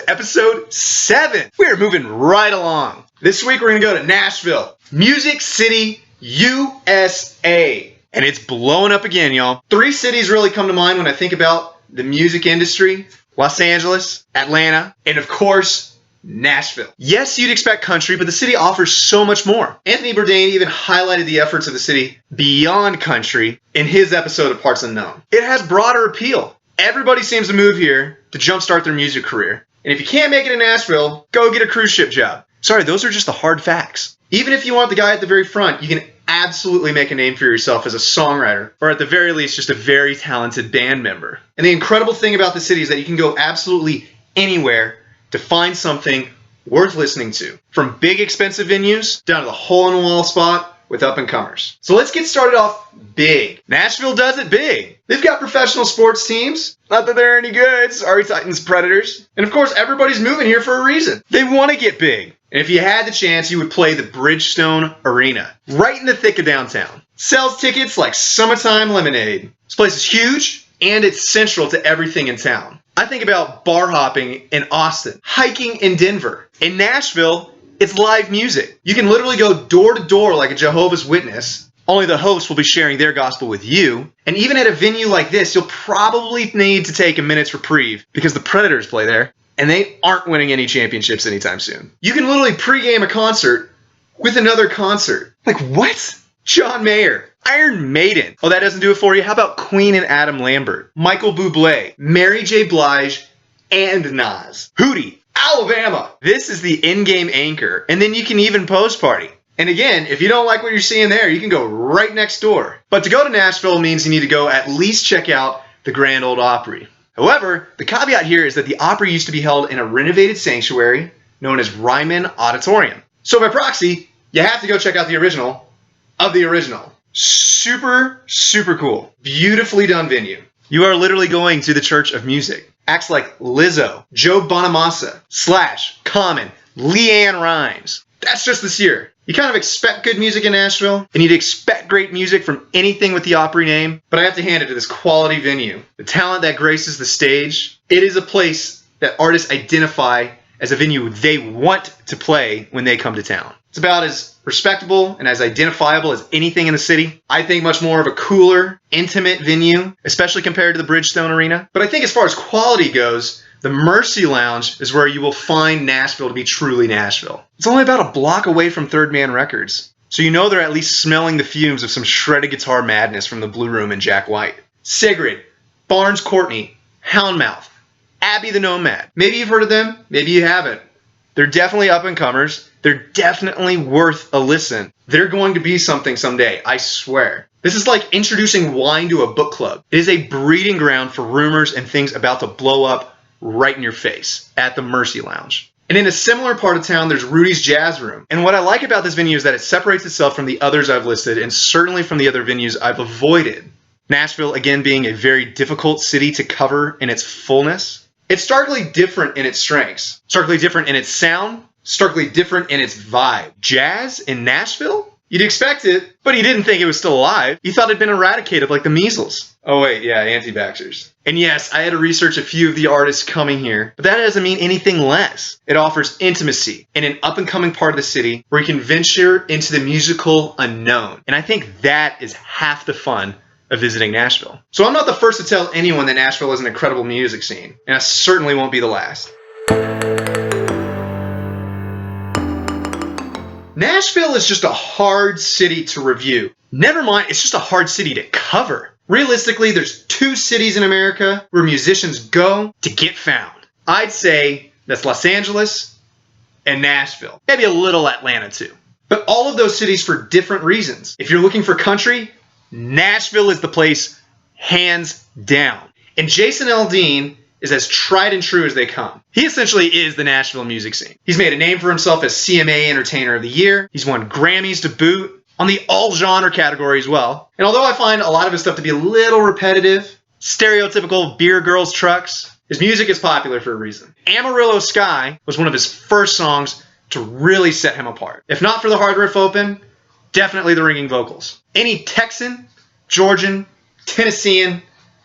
to episode 7. We're moving right along. This week we're going to go to Nashville, Music City, U.S.A. And it's blowing up again, y'all. 3 cities really come to mind when I think about the music industry. Los Angeles, Atlanta, and of course, Nashville. Yes, you'd expect country, but the city offers so much more. Anthony Bourdain even highlighted the efforts of the city beyond country in his episode of Parts Unknown. It has broader appeal. Everybody seems to move here to jumpstart their music career. And if you can't make it in Nashville, go get a cruise ship job. Sorry, those are just the hard facts. Even if you want the guy at the very front, you can absolutely make a name for yourself as a songwriter, or at the very least, just a very talented band member. And the incredible thing about the city is that you can go absolutely anywhere to find something worth listening to. From big expensive venues down to the hole-in-the-wall spot with up-and-comers. So let's get started off big. Nashville does it big. They've got professional sports teams. Not that they're any good. Sorry, Titans Predators. And of course, everybody's moving here for a reason. They want to get big. And if you had the chance, you would play the Bridgestone Arena, right in the thick of downtown. Sells tickets like summertime lemonade. This place is huge, and it's central to everything in town. I think about bar hopping in Austin, hiking in Denver. In Nashville, it's live music. You can literally go door to door like a Jehovah's Witness, only the host will be sharing their gospel with you. And even at a venue like this, you'll probably need to take a minute's reprieve because the Predators play there. And they aren't winning any championships anytime soon. You can literally pregame a concert with another concert. Like what? John Mayer, Iron Maiden. Oh, that doesn't do it for you? How about Queen and Adam Lambert? Michael Bublé, Mary J. Blige, and Nas. Hootie, Alabama. This is the in-game anchor. And then you can even post-party. And again, if you don't like what you're seeing there, you can go right next door. But to go to Nashville means you need to go at least check out the Grand Ole Opry. However, the caveat here is that the Opry used to be held in a renovated sanctuary known as Ryman Auditorium. So by proxy, you have to go check out the original of the original. Super, super cool. Beautifully done venue. You are literally going to the Church of Music. Acts like Lizzo, Joe Bonamassa, Slash, Common, Leanne Rimes. That's just this year. You kind of expect good music in Nashville, and you'd expect great music from anything with the Opry name, but I have to hand it to this quality venue. The talent that graces the stage, it is a place that artists identify as a venue they want to play when they come to town. It's about as respectable and as identifiable as anything in the city. I think much more of a cooler, intimate venue, especially compared to the Bridgestone Arena. But I think as far as quality goes, the Mercy Lounge is where you will find Nashville to be truly Nashville. It's only about a block away from Third Man Records, so you know they're at least smelling the fumes of some shredded guitar madness from the Blue Room and Jack White. Sigrid, Barnes Courtney, Houndmouth, Abby the Nomad. Maybe you've heard of them, maybe you haven't. They're definitely up-and-comers. They're definitely worth a listen. They're going to be something someday, I swear. This is like introducing wine to a book club. It is a breeding ground for rumors and things about to blow up right in your face at the Mercy Lounge. And in a similar part of town, there's Rudy's Jazz Room. And what I like about this venue is that it separates itself from the others I've listed, and certainly from the other venues I've avoided. Nashville, again, being a very difficult city to cover in its fullness. It's starkly different in its strengths, starkly different in its sound, starkly different in its vibe. Jazz in Nashville? You'd expect it, but you didn't think it was still alive. You thought it'd been eradicated like the measles. Oh wait, yeah, anti-vaxxers. And yes, I had to research a few of the artists coming here, but that doesn't mean anything less. It offers intimacy in an up-and-coming part of the city where you can venture into the musical unknown. And I think that is half the fun of visiting Nashville. So I'm not the first to tell anyone that Nashville is an incredible music scene, and I certainly won't be the last. Nashville is just a hard city to review. Never mind, it's just a hard city to cover. Realistically, there's 2 cities in America where musicians go to get found. I'd say that's Los Angeles and Nashville. Maybe a little Atlanta too. But all of those cities for different reasons. If you're looking for country, Nashville is the place, hands down. And Jason Aldean is as tried and true as they come. He essentially is the Nashville music scene. He's made a name for himself as CMA Entertainer of the Year. He's won Grammys to boot on the all-genre category as well. And although I find a lot of his stuff to be a little repetitive, stereotypical beer girls trucks, his music is popular for a reason. Amarillo Sky was one of his first songs to really set him apart. If not for the hard riff open, definitely the ringing vocals. Any Texan, Georgian, Tennessean,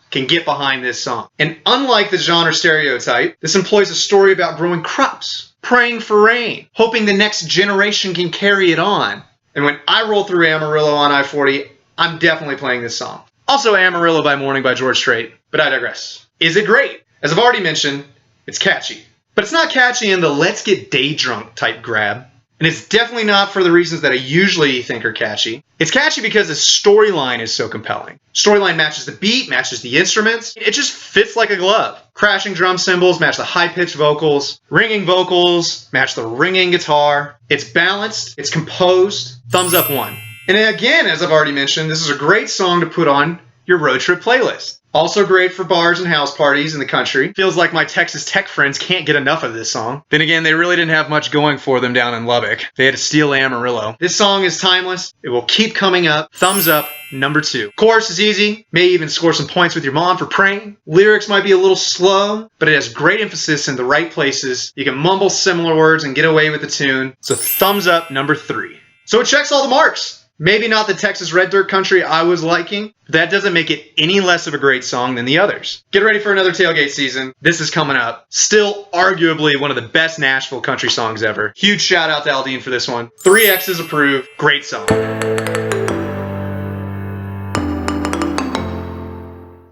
can get behind this song. And unlike the genre stereotype, this employs a story about growing crops, praying for rain, hoping the next generation can carry it on. And when I roll through Amarillo on I-40, I'm definitely playing this song. Also Amarillo by Morning by George Strait, but I digress. Is it great? As I've already mentioned, it's catchy. But it's not catchy in the let's get day drunk type grab. And it's definitely not for the reasons that I usually think are catchy. It's catchy because the storyline is so compelling. Storyline matches the beat, matches the instruments. It just fits like a glove. Crashing drum cymbals match the high-pitched vocals. Ringing vocals match the ringing guitar. It's balanced. It's composed. Thumbs up 1. And again, as I've already mentioned, this is a great song to put on your road trip playlist. Also great for bars and house parties in the country. Feels like my Texas Tech friends can't get enough of this song. Then again, they really didn't have much going for them down in Lubbock. They had to steal Amarillo. This song is timeless. It will keep coming up. Thumbs up, number 2. Chorus is easy. May even score some points with your mom for praying. Lyrics might be a little slow, but it has great emphasis in the right places. You can mumble similar words and get away with the tune. So thumbs up, number 3. So it checks all the marks. Maybe not the Texas red dirt country I was liking, but that doesn't make it any less of a great song than the others. Get ready for another tailgate season. This is coming up. Still arguably one of the best Nashville country songs ever. Huge shout out to Aldean for this one. 3Xs approved. Great song.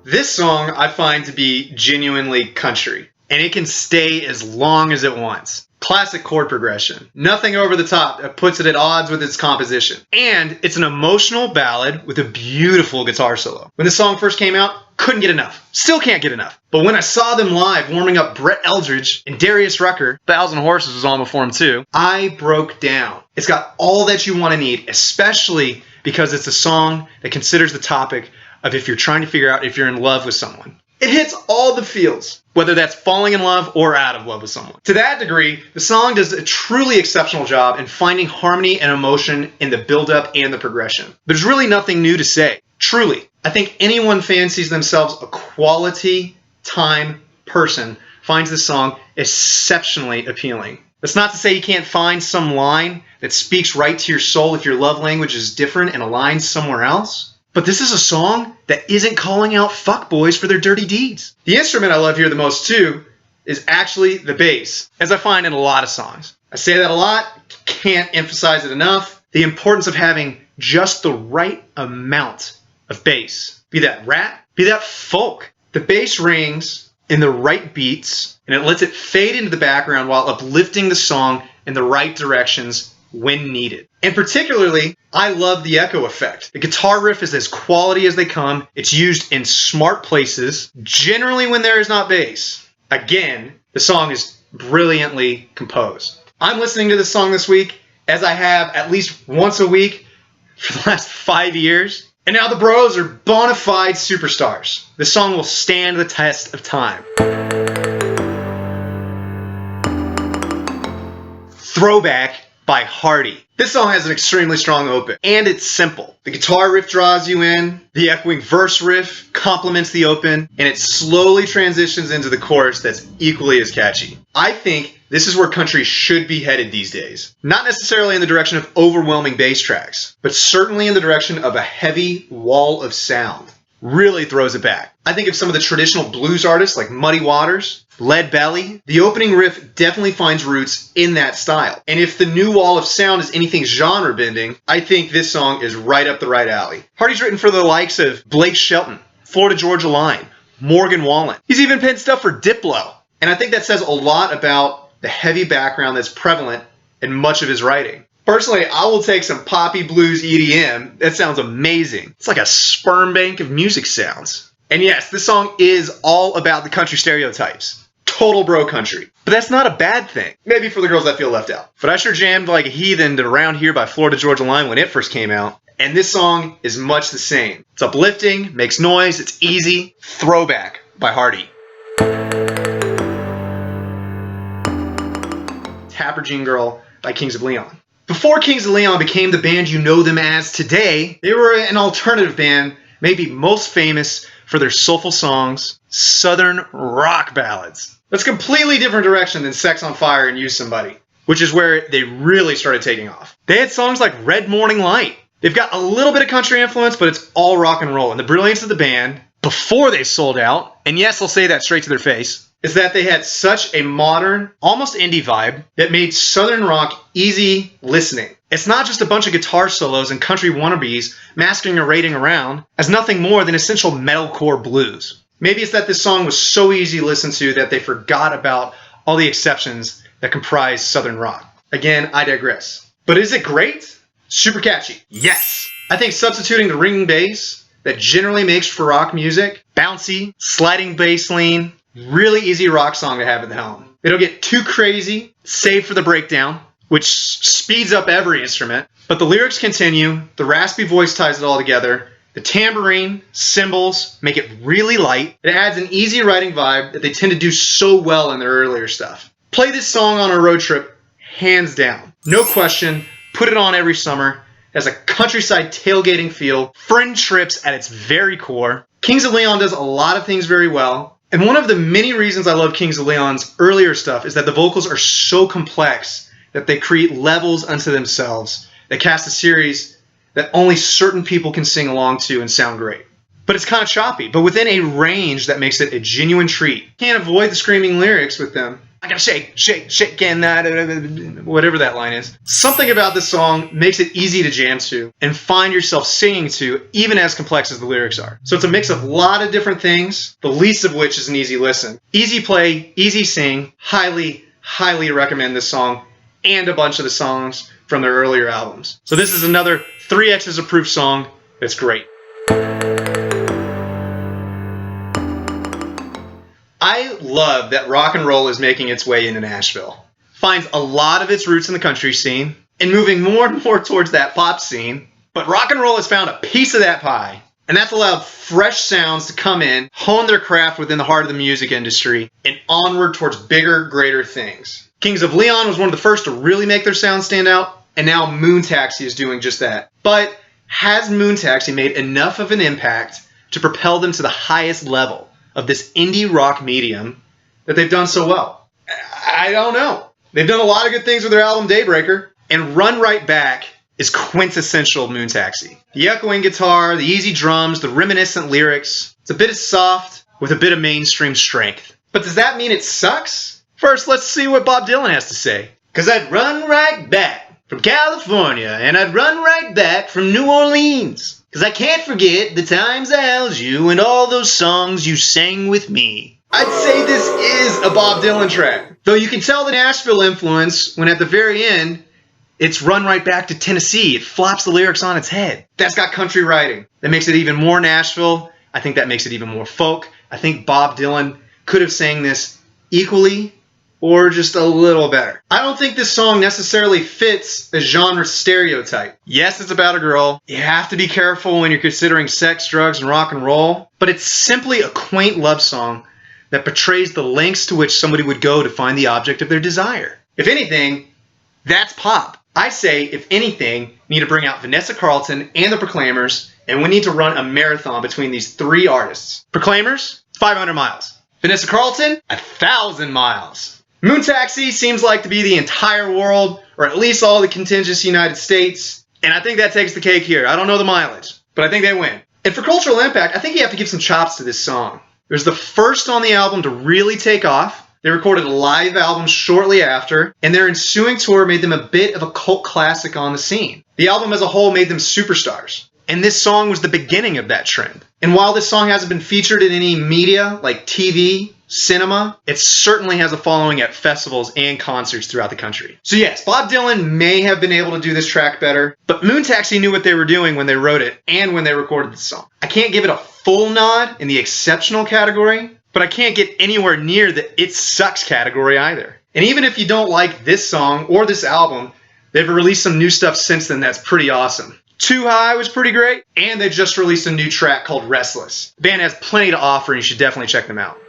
This song I find to be genuinely country, and it can stay as long as it wants. Classic chord progression. Nothing over the top that puts it at odds with its composition. And it's an emotional ballad with a beautiful guitar solo. When the song first came out, couldn't get enough. Still can't get enough. But when I saw them live warming up Brett Eldredge and Darius Rucker, 1,000 Horses was on before him too, I broke down. It's got all that you want to need, especially because it's a song that considers the topic of if you're trying to figure out if you're in love with someone. It hits all the feels, whether that's falling in love or out of love with someone. To that degree, the song does a truly exceptional job in finding harmony and emotion in the build-up and the progression. There's really nothing new to say. Truly, I think anyone fancies themselves a quality time person finds this song exceptionally appealing. That's not to say you can't find some line that speaks right to your soul if your love language is different and aligns somewhere else. But this is a song that isn't calling out fuckboys for their dirty deeds. The instrument I love here the most too is actually the bass, as I find in a lot of songs. I say that a lot, can't emphasize it enough. The importance of having just the right amount of bass. Be that rap, be that folk. The bass rings in the right beats, and it lets it fade into the background while uplifting the song in the right directions when needed. And particularly, I love the echo effect. The guitar riff is as quality as they come. It's used in smart places, generally when there is not bass. Again, the song is brilliantly composed. I'm listening to this song this week, as I have at least once a week for the last 5 years. And now the bros are bona fide superstars. This song will stand the test of time. Throwback by Hardy. This song has an extremely strong open, and it's simple. The guitar riff draws you in, the echoing verse riff complements the open, and it slowly transitions into the chorus that's equally as catchy. I think this is where country should be headed these days. Not necessarily in the direction of overwhelming bass tracks, but certainly in the direction of a heavy wall of sound. Really throws it back. I think of some of the traditional blues artists like Muddy Waters, Lead Belly. The opening riff definitely finds roots in that style. And if the new wall of sound is anything genre bending, I think this song is right up the right alley. Hardy's written for the likes of Blake Shelton, Florida Georgia Line, Morgan Wallen. He's even penned stuff for Diplo. And I think that says a lot about the heavy background that's prevalent in much of his writing. Personally, I will take some poppy blues EDM. That sounds amazing. It's like a sperm bank of music sounds. And yes, this song is all about the country stereotypes. Total bro country. But that's not a bad thing. Maybe for the girls that feel left out. But I sure jammed like a heathen to Around Here by Florida Georgia Line when it first came out. And this song is much the same. It's uplifting, makes noise, it's easy. Throwback by Hardy. Tapper Jean Girl by Kings of Leon. Before Kings of Leon became the band you know them as today, they were an alternative band, maybe most famous for their soulful songs, southern rock ballads. That's a completely different direction than Sex on Fire and Use Somebody, which is where they really started taking off. They had songs like Red Morning Light. They've got a little bit of country influence, but it's all rock and roll. And the brilliance of the band, before they sold out, and yes, I'll say that straight to their face, is that they had such a modern, almost indie vibe that made Southern rock easy listening. It's not just a bunch of guitar solos and country wannabes masking or raiding around as nothing more than essential metalcore blues. Maybe it's that this song was so easy to listen to that they forgot about all the exceptions that comprise Southern rock. Again, I digress. But is it great? Super catchy. Yes. I think substituting the ringing bass that generally makes for rock music, bouncy, sliding bass lean, really easy rock song to have at the helm. They don't get too crazy, save for the breakdown, which speeds up every instrument. But the lyrics continue, the raspy voice ties it all together, the tambourine, cymbals make it really light. It adds an easy riding vibe that they tend to do so well in their earlier stuff. Play this song on a road trip, hands down. No question, put it on every summer. It has a countryside tailgating feel, friend trips at its very core. Kings of Leon does a lot of things very well. And one of the many reasons I love Kings of Leon's earlier stuff is that the vocals are so complex that they create levels unto themselves that cast a series that only certain people can sing along to and sound great. But it's kind of choppy, but within a range that makes it a genuine treat. Can't avoid the screaming lyrics with them. I gotta shake, shake, shake, and whatever that line is. Something about this song makes it easy to jam to and find yourself singing to, even as complex as the lyrics are. So it's a mix of a lot of different things, the least of which is an easy listen. Easy play, easy sing. Highly, highly recommend this song and a bunch of the songs from their earlier albums. So this is another 3Xs approved song that's great. I love that rock and roll is making its way into Nashville. Finds a lot of its roots in the country scene and moving more and more towards that pop scene. But rock and roll has found a piece of that pie. And that's allowed fresh sounds to come in, hone their craft within the heart of the music industry, and onward towards bigger, greater things. Kings of Leon was one of the first to really make their sound stand out, and now Moon Taxi is doing just that. But has Moon Taxi made enough of an impact to propel them to the highest level of this indie rock medium that they've done so well? I don't know. They've done a lot of good things with their album Daybreaker, and Run Right Back is quintessential Moon Taxi. The echoing guitar, the easy drums, the reminiscent lyrics. It's a bit of soft with a bit of mainstream strength. But does that mean it sucks? First, let's see what Bob Dylan has to say. 'Cause I'd run right back from California, and I'd run right back from New Orleans. 'Cause I can't forget the times I held you and all those songs you sang with me. I'd say this is a Bob Dylan track. Though you can tell the Nashville influence when at the very end, it's run right back to Tennessee. It flops the lyrics on its head. That's got country writing. That makes it even more Nashville. I think that makes it even more folk. I think Bob Dylan could have sang this equally or just a little better. I don't think this song necessarily fits a genre stereotype. Yes, it's about a girl. You have to be careful when you're considering sex, drugs, and rock and roll. But it's simply a quaint love song that portrays the lengths to which somebody would go to find the object of their desire. If anything, that's pop. I say, if anything, we need to bring out Vanessa Carlton and the Proclaimers, and we need to run a marathon between these three artists. Proclaimers, 500 miles. Vanessa Carlton, 1,000 miles. Moon Taxi seems like to be the entire world, or at least all the contiguous United States, and I think that takes the cake here. I don't know the mileage, but I think they win. And for cultural impact, I think you have to give some chops to this song. It was the first on the album to really take off. They recorded a live album shortly after, and their ensuing tour made them a bit of a cult classic on the scene. The album as a whole made them superstars, and this song was the beginning of that trend. And while this song hasn't been featured in any media like TV, cinema, it certainly has a following at festivals and concerts throughout the country. So yes, Bob Dylan may have been able to do this track better, but Moon Taxi knew what they were doing when they wrote it and when they recorded the song. I can't give it a full nod in the exceptional category, but I can't get anywhere near the it sucks category either. And even if you don't like this song or this album, they've released some new stuff since then that's pretty awesome. Too High was pretty great, and they just released a new track called Restless. The band has plenty to offer, and you should definitely check them out.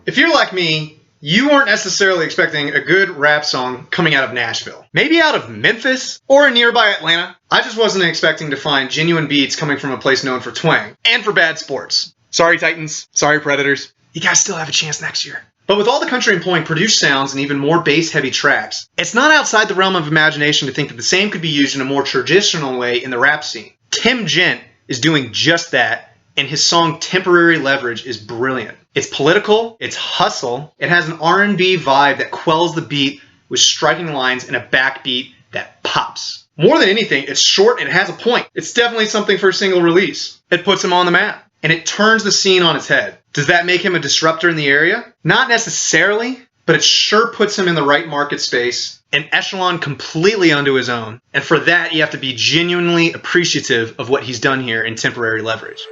If you're like me, you weren't necessarily expecting a good rap song coming out of Nashville. Maybe out of Memphis or nearby Atlanta. I just wasn't expecting to find genuine beats coming from a place known for twang and for bad sports. Sorry Titans, sorry Predators. You guys still have a chance next year. But with all the country employing produced sounds and even more bass-heavy tracks, it's not outside the realm of imagination to think that the same could be used in a more traditional way in the rap scene. Gent is doing just that, and his song Temporary Leverage is brilliant. It's political, it's hustle, it has an R&B vibe that quells the beat with striking lines and a backbeat that pops. More than anything, it's short and it has a point. It's definitely something for a single release. It puts him on the map, and it turns the scene on its head. Does that make him a disruptor in the area? Not necessarily, but it sure puts him in the right market space, an echelon completely unto his own. And for that, you have to be genuinely appreciative of what he's done here in Temporary Leverage.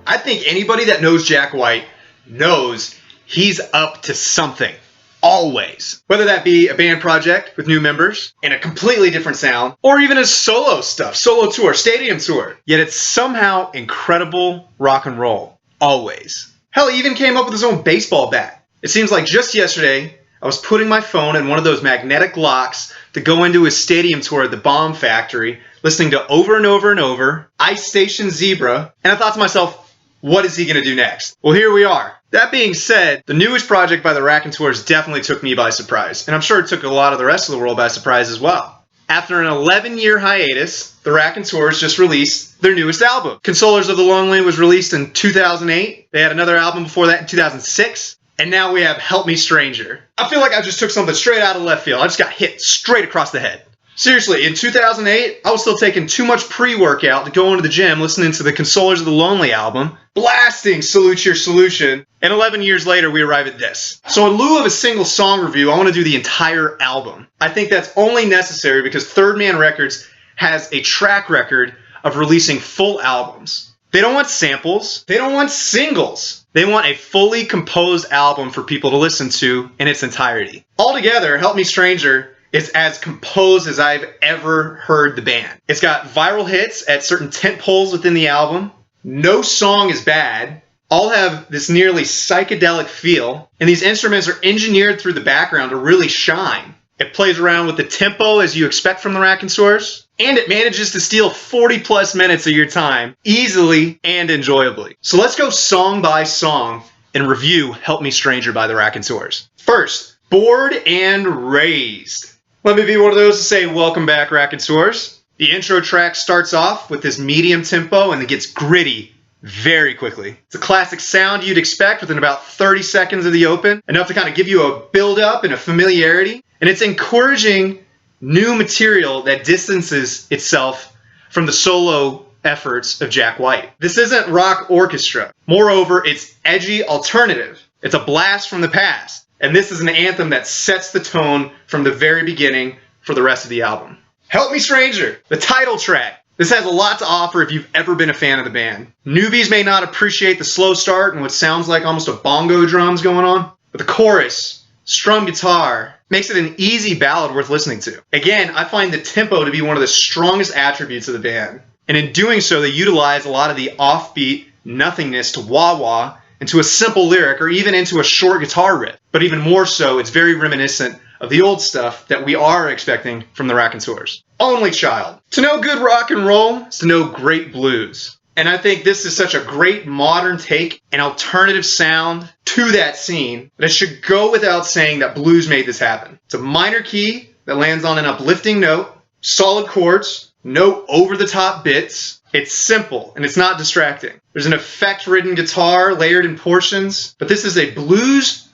I think anybody that knows Jack White knows he's up to something. Always. Whether that be a band project with new members and a completely different sound, or even his solo stuff, solo tour, stadium tour. Yet it's somehow incredible rock and roll. Always. Hell, he even came up with his own baseball bat. It seems like just yesterday, I was putting my phone in one of those magnetic locks to go into his stadium tour at the Bomb Factory, listening to Over and Over and Over, Ice Station Zebra, and I thought to myself, what is he going to do next? Well, here we are. That being said, the newest project by the Raconteurs definitely took me by surprise, and I'm sure it took a lot of the rest of the world by surprise as well. After an 11-year hiatus, the Raconteurs just released their newest album. Consolers of the Lonely was released in 2008. They had another album before that in 2006. And now we have Help Me Stranger. I feel like I just took something straight out of left field. I just got hit straight across the head. Seriously, in 2008, I was still taking too much pre-workout to go into the gym listening to the Consolers of the Lonely album, blasting Salute Your Solution, and 11 years later we arrive at this. So in lieu of a single song review, I want to do the entire album. I think that's only necessary because Third Man Records has a track record of releasing full albums. They don't want samples, they don't want singles. They want a fully composed album for people to listen to in its entirety. Altogether, Help Me Stranger is as composed as I've ever heard the band. It's got viral hits at certain tent poles within the album. No song is bad. All have this nearly psychedelic feel, and these instruments are engineered through the background to really shine. It plays around with the tempo as you expect from the Raconteurs, and it manages to steal 40 plus minutes of your time easily and enjoyably. So let's go song by song and review Help Me Stranger by the Raconteurs. First, Bored and Raised. Let me be one of those to say welcome back, Raconteurs. The intro track starts off with this medium tempo and it gets gritty very quickly. It's a classic sound you'd expect within about 30 seconds of the open, enough to kind of give you a build-up and a familiarity. And it's encouraging new material that distances itself from the solo efforts of Jack White. This isn't rock orchestra. Moreover, it's edgy alternative. It's a blast from the past. And this is an anthem that sets the tone from the very beginning for the rest of the album. Help Me Stranger, the title track. This has a lot to offer if you've ever been a fan of the band. Newbies may not appreciate the slow start and what sounds like almost a bongo drums going on, but the chorus, strum guitar, makes it an easy ballad worth listening to. Again, I find the tempo to be one of the strongest attributes of the band. And in doing so, they utilize a lot of the offbeat nothingness to wah-wah into a simple lyric or even into a short guitar riff. But even more so, it's very reminiscent of the old stuff that we are expecting from the Raconteurs. Only child. To know good rock and roll is to know great blues. And I think this is such a great modern take, an alternative sound to that scene, that it should go without saying that blues made this happen. It's a minor key that lands on an uplifting note, solid chords, no over-the-top bits. It's simple, and it's not distracting. There's an effect-ridden guitar layered in portions, but this is a blues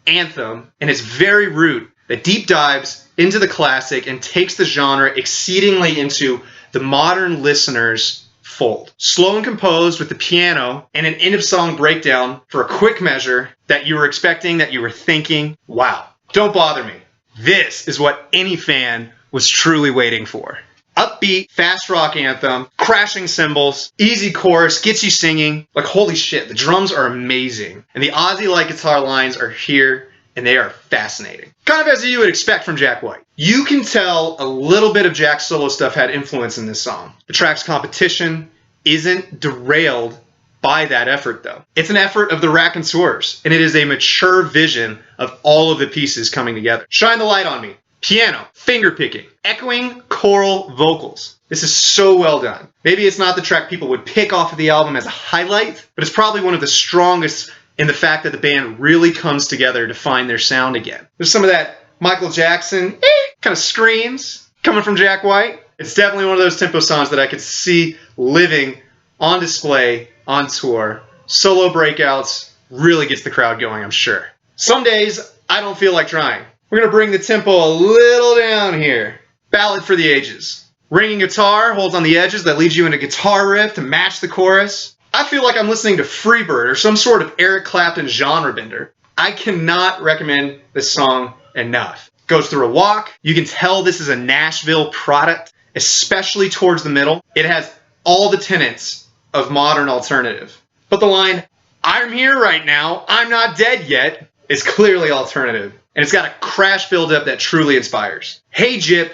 anthem, and its very root that deep dives into the classic and takes the genre exceedingly into the modern listener's fold. Slow and composed with the piano and an end-of-song breakdown for a quick measure that you were expecting, that you were thinking, wow, don't bother me. This is what any fan was truly waiting for. Upbeat, fast rock anthem, crashing cymbals, easy chorus, gets you singing. Like, holy shit, the drums are amazing. And the Ozzy-like guitar lines are here, and they are fascinating. Kind of as you would expect from Jack White. You can tell a little bit of Jack's solo stuff had influence in this song. The track's competition isn't derailed by that effort, though. It's an effort of the Raconteurs, and it is a mature vision of all of the pieces coming together. Shine the light on me. Piano, finger picking, echoing choral vocals. This is so well done. Maybe it's not the track people would pick off of the album as a highlight, but it's probably one of the strongest in the fact that the band really comes together to find their sound again. There's some of that Michael Jackson kind of screams, Coming from Jack White, it's definitely one of those tempo songs that I could see living on display, on tour. Solo breakouts, really gets the crowd going, I'm sure. Some days, I don't feel like trying. We're going to bring the tempo a little down here. Ballad for the ages. Ringing guitar holds on the edges that leads you into guitar riff to match the chorus. I feel like I'm listening to Freebird or some sort of Eric Clapton genre bender. I cannot recommend this song enough. Goes through a walk. You can tell this is a Nashville product, especially towards the middle. It has all the tenets of modern alternative. But the line, "I'm here right now, I'm not dead yet," is clearly alternative. And it's got a crash buildup that truly inspires. Hey Jip,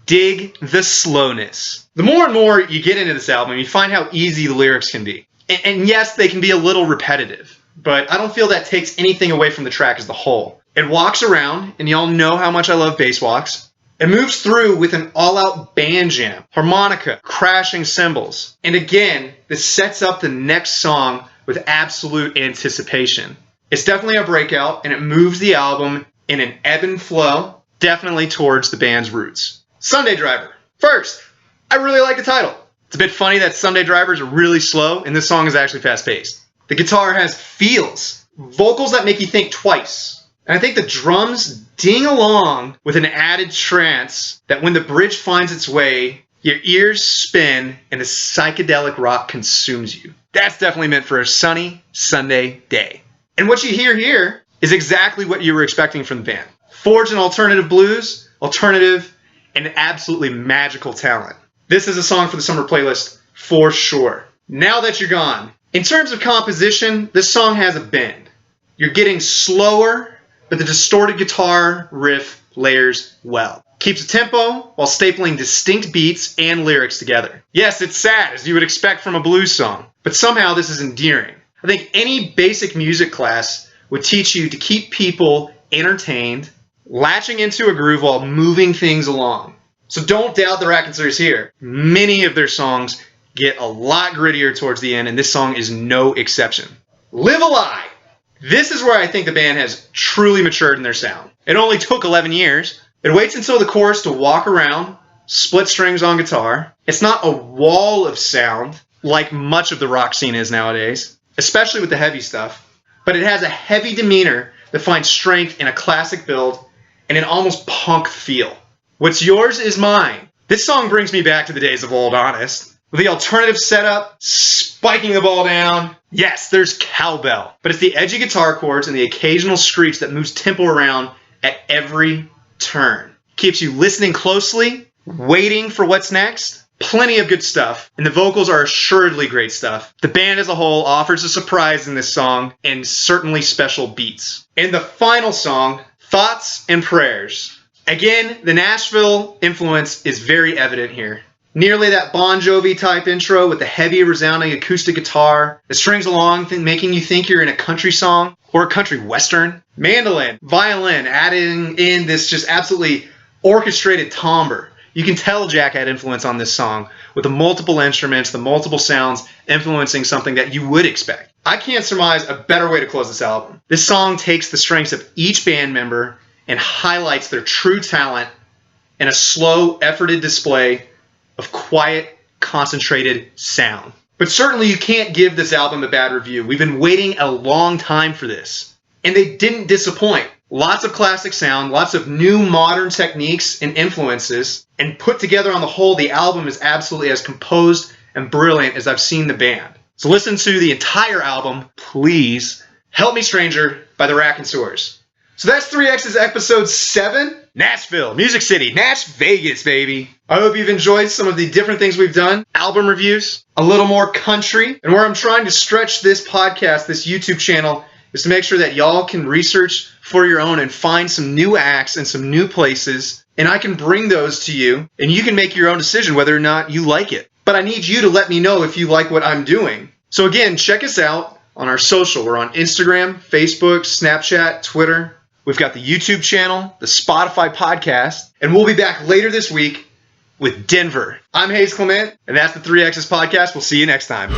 dig the slowness. The more and more you get into this album, you find how easy the lyrics can be. And yes, they can be a little repetitive, but I don't feel that takes anything away from the track as the whole. It walks around, and y'all know how much I love bass walks. It moves through with an all-out band jam, harmonica, crashing cymbals. And again, this sets up the next song with absolute anticipation. It's definitely a breakout, and it moves the album in an ebb and flow, definitely towards the band's roots. Sunday Driver. First, I really like the title. It's a bit funny that Sunday Drivers are really slow, and this song is actually fast-paced. The guitar has feels, vocals that make you think twice. And I think the drums ding along with an added trance that when the bridge finds its way, your ears spin and the psychedelic rock consumes you. That's definitely meant for a sunny Sunday day. And what you hear here is exactly what you were expecting from the band. Forged in alternative blues, alternative, and absolutely magical talent. This is a song for the summer playlist for sure. Now That You're Gone. In terms of composition, this song has a bend. You're getting slower, but the distorted guitar riff layers well. Keeps a tempo while stapling distinct beats and lyrics together. Yes, it's sad, as you would expect from a blues song, but somehow this is endearing. I think any basic music class would teach you to keep people entertained, latching into a groove while moving things along. So don't doubt the Raconteurs here. Many of their songs get a lot grittier towards the end, and this song is no exception. Live a Lie. This is where I think the band has truly matured in their sound. It only took 11 years. It waits until the chorus to walk around, split strings on guitar. It's not a wall of sound like much of the rock scene is nowadays, especially with the heavy stuff, but it has a heavy demeanor that finds strength in a classic build and an almost punk feel. What's yours is mine. This song brings me back to the days of old, honest. With the alternative setup, spiking the ball down. Yes, there's cowbell, but it's the edgy guitar chords and the occasional screech that moves tempo around at every turn. Keeps you listening closely, waiting for what's next. Plenty of good stuff, and the vocals are assuredly great stuff. The band as a whole offers a surprise in this song, and certainly special beats. And the final song, Thoughts and Prayers. Again, the Nashville influence is very evident here. Nearly that Bon Jovi type intro with the heavy resounding acoustic guitar that strings along, making you think you're in a country song or a country western. Mandolin, violin, adding in this just absolutely orchestrated timbre. You can tell Jack had influence on this song with the multiple instruments, the multiple sounds influencing something that you would expect. I can't surmise a better way to close this album. This song takes the strengths of each band member and highlights their true talent in a slow, efforted display of quiet, concentrated sound. But certainly you can't give this album a bad review. We've been waiting a long time for this, and they didn't disappoint. Lots of classic sound, lots of new modern techniques and influences, and put together on the whole, the album is absolutely as composed and brilliant as I've seen the band. So listen to the entire album, please. Help Me Stranger by the Raconteurs. So that's 3X's episode 7. Nashville, Music City, Nash Vegas, baby. I hope you've enjoyed some of the different things we've done. Album reviews, a little more country, and where I'm trying to stretch this podcast, this YouTube channel, is to make sure that y'all can research for your own and find some new acts and some new places, and I can bring those to you, and you can make your own decision whether or not you like it. But I need you to let me know if you like what I'm doing. So again, check us out on our social. We're on Instagram, Facebook, Snapchat, Twitter. We've got the YouTube channel, the Spotify podcast, and we'll be back later this week with Denver. I'm Hayes Clement, and that's the 3Xs podcast. We'll see you next time.